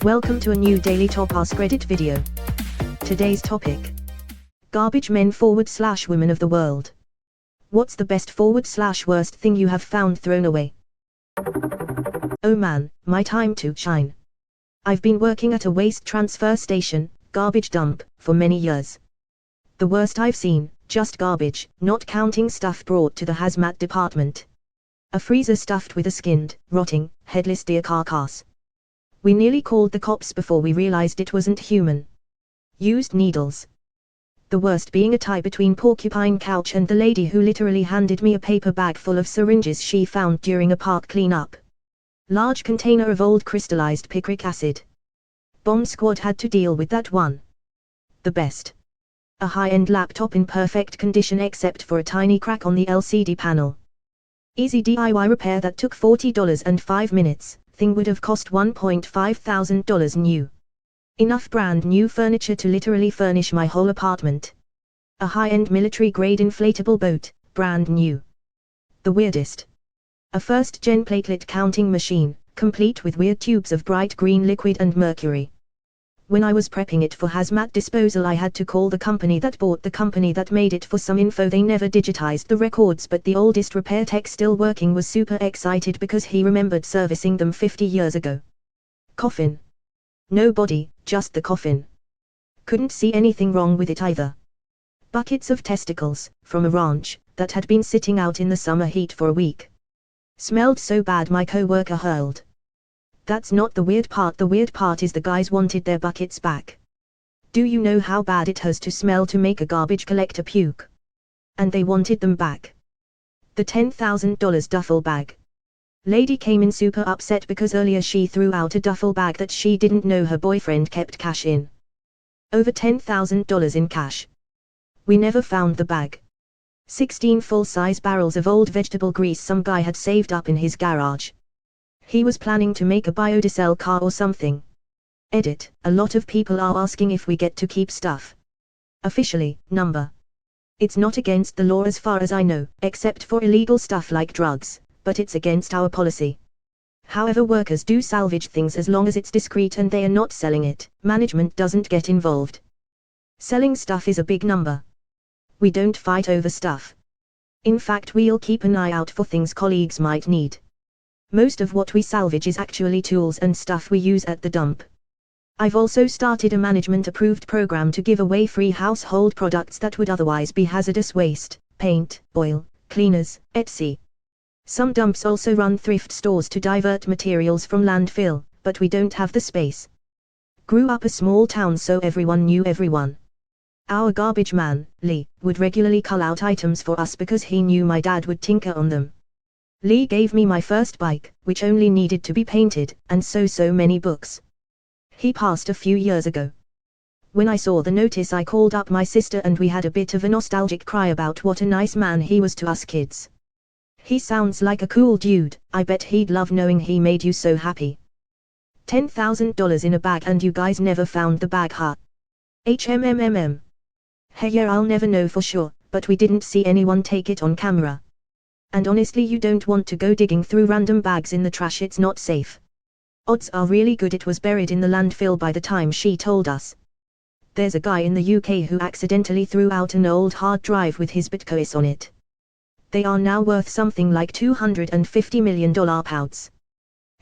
Welcome to a new daily top Askreddit video. Today's topic: garbage men / women of the world. What's the best / worst thing you have found thrown away? Oh man, my time to shine. I've been working at a waste transfer station, garbage dump, for many years. The worst I've seen, just garbage, not counting stuff brought to the hazmat department. A freezer stuffed with a skinned, rotting, headless deer carcass. We nearly called the cops before we realized it wasn't human. Used needles. The worst being a tie between porcupine couch and the lady who literally handed me a paper bag full of syringes she found during a park cleanup. Large container of old crystallized picric acid. Bomb squad had to deal with that one. The best. A high-end laptop in perfect condition except for a tiny crack on the LCD panel. Easy DIY repair that took $40 and 5 minutes. Thing would have cost $1,500 new. Enough brand new furniture to literally furnish my whole apartment. A high-end military-grade inflatable boat, brand new. The weirdest. A first-gen platelet counting machine, complete with weird tubes of bright green liquid and mercury. When I was prepping it for hazmat disposal, I had to call the company that bought the company that made it for some info. They never digitized the records, but the oldest repair tech still working was super excited because he remembered servicing them 50 years ago. Coffin. No body, just the coffin. Couldn't see anything wrong with it either. Buckets of testicles, from a ranch, that had been sitting out in the summer heat for a week. Smelled so bad my co-worker hurled. That's not the weird part. The weird part is the guys wanted their buckets back. Do you know how bad it has to smell to make a garbage collector puke? And they wanted them back. The $10,000 duffel bag. Lady came in super upset because earlier she threw out a duffel bag that she didn't know her boyfriend kept cash in. Over $10,000 in cash. We never found the bag. 16 full-size barrels of old vegetable grease some guy had saved up in his garage. He was planning to make a biodiesel car or something. Edit: a lot of people are asking if we get to keep stuff. Officially, number. It's not against the law as far as I know, except for illegal stuff like drugs, but it's against our policy. However, workers do salvage things as long as it's discreet and they are not selling it. Management doesn't get involved. Selling stuff is a big number. We don't fight over stuff. In fact, we'll keep an eye out for things colleagues might need. Most of what we salvage is actually tools and stuff we use at the dump. I've also started a management-approved program to give away free household products that would otherwise be hazardous waste: paint, oil, cleaners, etc. Some dumps also run thrift stores to divert materials from landfill, but we don't have the space. Grew up a small town so everyone knew everyone. Our garbage man, Lee, would regularly cull out items for us because he knew my dad would tinker on them. Lee gave me my first bike, which only needed to be painted, and so many books. He passed a few years ago. When I saw the notice, I called up my sister and we had a bit of a nostalgic cry about what a nice man he was to us kids. He sounds like a cool dude. I bet he'd love knowing he made you so happy. $10,000 in a bag and you guys never found the bag, huh? HMMMM. Hey, yeah, I'll never know for sure, but we didn't see anyone take it on camera. And honestly, you don't want to go digging through random bags in the trash. It's not safe. Odds are really good it was buried in the landfill by the time she told us. There's a guy in the UK who accidentally threw out an old hard drive with his bitcoins on it. They are now worth something like $250 million pounds.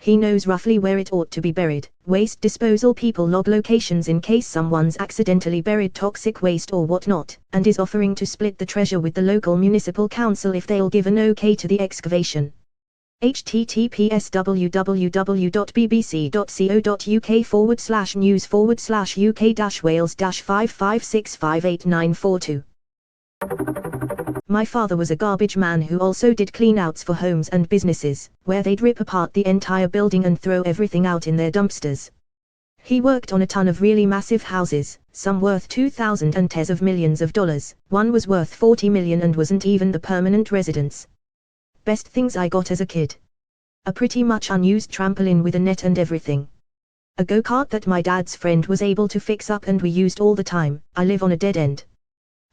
He knows roughly where it ought to be buried. Waste disposal people log locations in case someone's accidentally buried toxic waste or whatnot, and is offering to split the treasure with the local municipal council if they'll give an okay to the excavation. https://bbc.co.uk/news/UK/Wales-556588942. My father was a garbage man who also did clean-outs for homes and businesses, where they'd rip apart the entire building and throw everything out in their dumpsters. He worked on a ton of really massive houses, some worth $2,000 and tens of millions of dollars. One was worth $40 million and wasn't even the permanent residence. Best things I got as a kid. A pretty much unused trampoline with a net and everything. A go-kart that my dad's friend was able to fix up and we used all the time. I live on a dead end.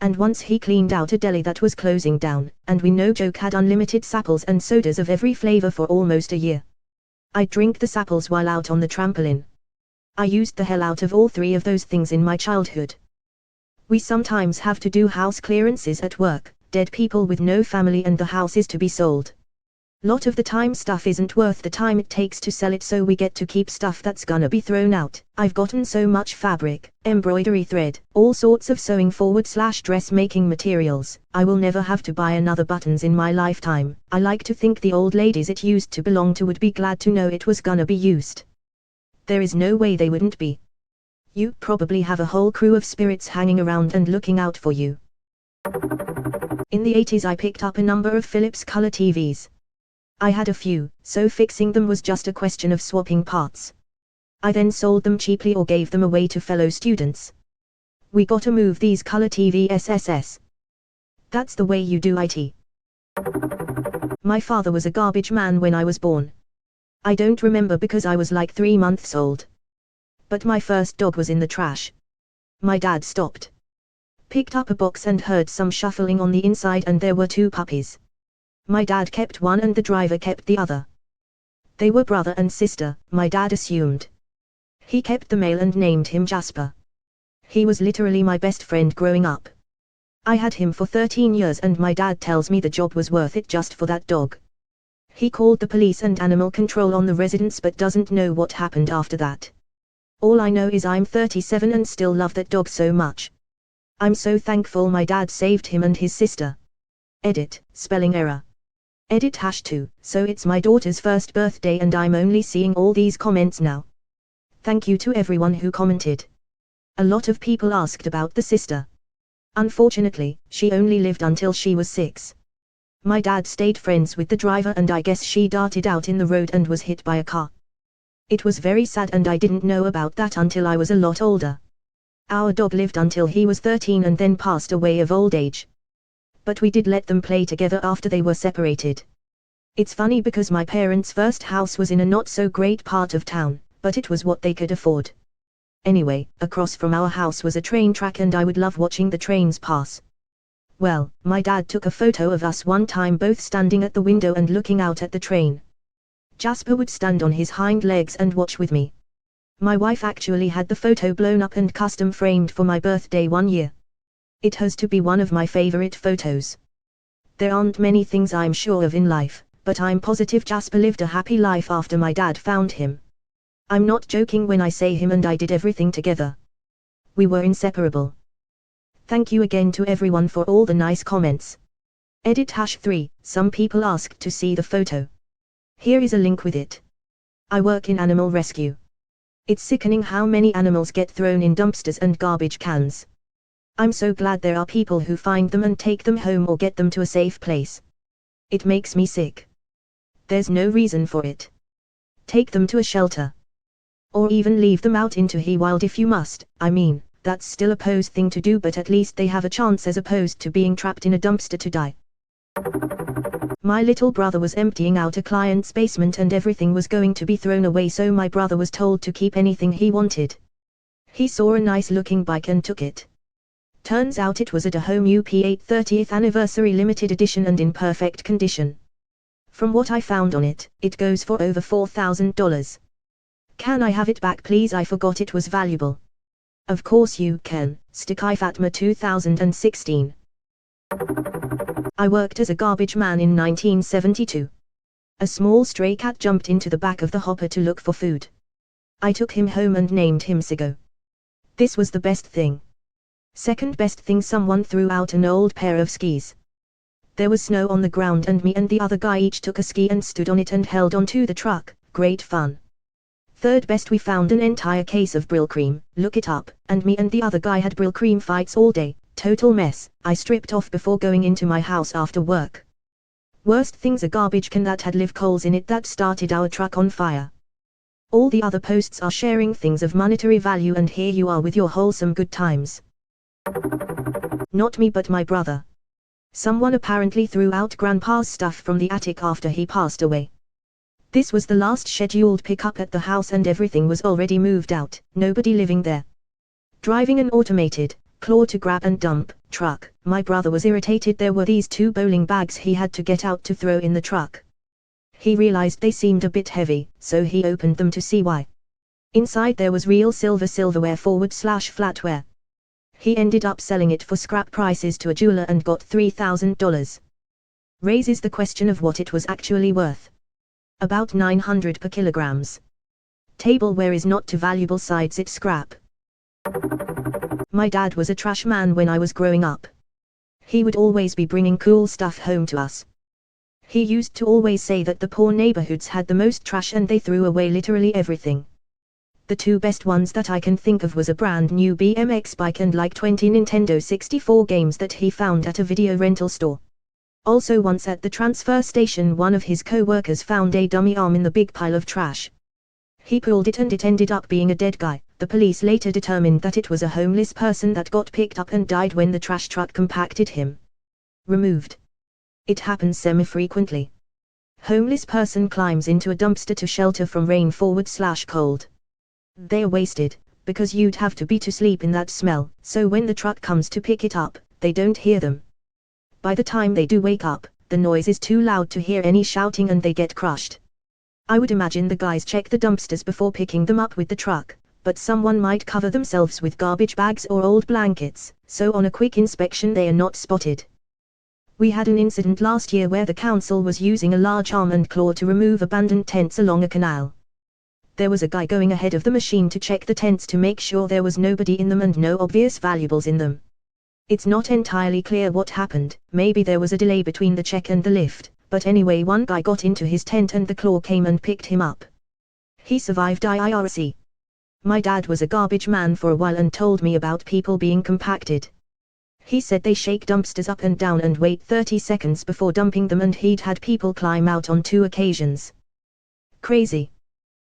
And once he cleaned out a deli that was closing down, and we no joke had unlimited sapples and sodas of every flavor for almost a year. I'd drink the sapples while out on the trampoline. I used the hell out of all three of those things in my childhood. We sometimes have to do house clearances at work, dead people with no family and the house is to be sold. Lot of the time stuff isn't worth the time it takes to sell it, so we get to keep stuff that's gonna be thrown out. I've gotten so much fabric, embroidery thread, all sorts of sewing / dressmaking materials. I will never have to buy another buttons in my lifetime. I like to think the old ladies it used to belong to would be glad to know it was gonna be used. There is no way they wouldn't be. You probably have a whole crew of spirits hanging around and looking out for you. In the 80s I picked up a number of Philips color TVs. I had a few, so fixing them was just a question of swapping parts. I then sold them cheaply or gave them away to fellow students. We got to move these color TV SSS. That's the way you do IT. My father was a garbage man when I was born. I don't remember because I was like 3 months old. But my first dog was in the trash. My dad stopped, picked up a box and heard some shuffling on the inside, and there were 2 puppies. My dad kept one and the driver kept the other. They were brother and sister, my dad assumed. He kept the male and named him Jasper. He was literally my best friend growing up. I had him for 13 years and my dad tells me the job was worth it just for that dog. He called the police and animal control on the residents but doesn't know what happened after that. All I know is I'm 37 and still love that dog so much. I'm so thankful my dad saved him and his sister. Edit, spelling error. Edit #2, so it's my daughter's first birthday and I'm only seeing all these comments now. Thank you to everyone who commented. A lot of people asked about the sister. Unfortunately, she only lived until she was 6. My dad stayed friends with the driver and I guess she darted out in the road and was hit by a car. It was very sad and I didn't know about that until I was a lot older. Our dog lived until he was 13 and then passed away of old age. But we did let them play together after they were separated. It's funny because my parents' first house was in a not so great part of town, but it was what they could afford. Anyway, across from our house was a train track and I would love watching the trains pass. Well, my dad took a photo of us one time both standing at the window and looking out at the train. Jasper would stand on his hind legs and watch with me. My wife actually had the photo blown up and custom framed for my birthday one year. It has to be one of my favorite photos. There aren't many things I'm sure of in life, but I'm positive Jasper lived a happy life after my dad found him. I'm not joking when I say him and I did everything together. We were inseparable. Thank you again to everyone for all the nice comments. Edit #3, some people asked to see the photo. Here is a link with it. I work in animal rescue. It's sickening how many animals get thrown in dumpsters and garbage cans. I'm so glad there are people who find them and take them home or get them to a safe place. It makes me sick. There's no reason for it. Take them to a shelter. Or even leave them out into the wild if you must. I mean, that's still a posed thing to do, but at least they have a chance as opposed to being trapped in a dumpster to die. My little brother was emptying out a client's basement and everything was going to be thrown away, so my brother was told to keep anything he wanted. He saw a nice looking bike and took it. Turns out it was at a home UP8 30th anniversary limited edition and in perfect condition. From what I found on it, it goes for over $4,000. Can I have it back please? I forgot it was valuable. Of course you can, Sticky Fatma 2016. I worked as a garbage man in 1972. A small stray cat jumped into the back of the hopper to look for food. I took him home and named him Sigo. This was the best thing. Second best thing, someone threw out an old pair of skis. There was snow on the ground and me and the other guy each took a ski and stood on it and held onto the truck. Great fun. Third best, we found an entire case of Brill cream, look it up, and me and the other guy had Brill cream fights all day. Total mess. I stripped off before going into my house after work. Worst thing's a garbage can that had live coals in it that started our truck on fire. All the other posts are sharing things of monetary value and here you are with your wholesome good times. Not me but my brother. Someone apparently threw out Grandpa's stuff from the attic after he passed away. This was the last scheduled pickup at the house and everything was already moved out, nobody living there. Driving an automated, claw to grab and dump, truck, my brother was irritated. There were these 2 bowling bags he had to get out to throw in the truck. He realized they seemed a bit heavy, so he opened them to see why. Inside there was real silverware / flatware. He ended up selling it for scrap prices to a jeweler and got $3,000. Raises the question of what it was actually worth. About 900 per kilograms. Tableware is not too valuable, sides it's scrap. My dad was a trash man when I was growing up. He would always be bringing cool stuff home to us. He used to always say that the poor neighborhoods had the most trash and they threw away literally everything. The two best ones that I can think of was a brand new BMX bike and like 20 Nintendo 64 games that he found at a video rental store. Also once at the transfer station, one of his co-workers found a dummy arm in the big pile of trash. He pulled it and it ended up being a dead guy. The police later determined that it was a homeless person that got picked up and died when the trash truck compacted him. Removed. It happens semi-frequently. Homeless person climbs into a dumpster to shelter from rain / cold. They're wasted, because you'd have to be to sleep in that smell, so when the truck comes to pick it up, they don't hear them. By the time they do wake up, the noise is too loud to hear any shouting and they get crushed. I would imagine the guys check the dumpsters before picking them up with the truck, but someone might cover themselves with garbage bags or old blankets, so on a quick inspection they are not spotted. We had an incident last year where the council was using a large arm and claw to remove abandoned tents along a canal. There was a guy going ahead of the machine to check the tents to make sure there was nobody in them and no obvious valuables in them. It's not entirely clear what happened, maybe there was a delay between the check and the lift, but anyway one guy got into his tent and the claw came and picked him up. He survived IRC. My dad was a garbage man for a while and told me about people being compacted. He said they shake dumpsters up and down and wait 30 seconds before dumping them and he'd had people climb out on 2 occasions. Crazy.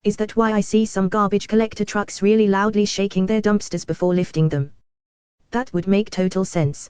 Is that why I see some garbage collector trucks really loudly shaking their dumpsters before lifting them? That would make total sense.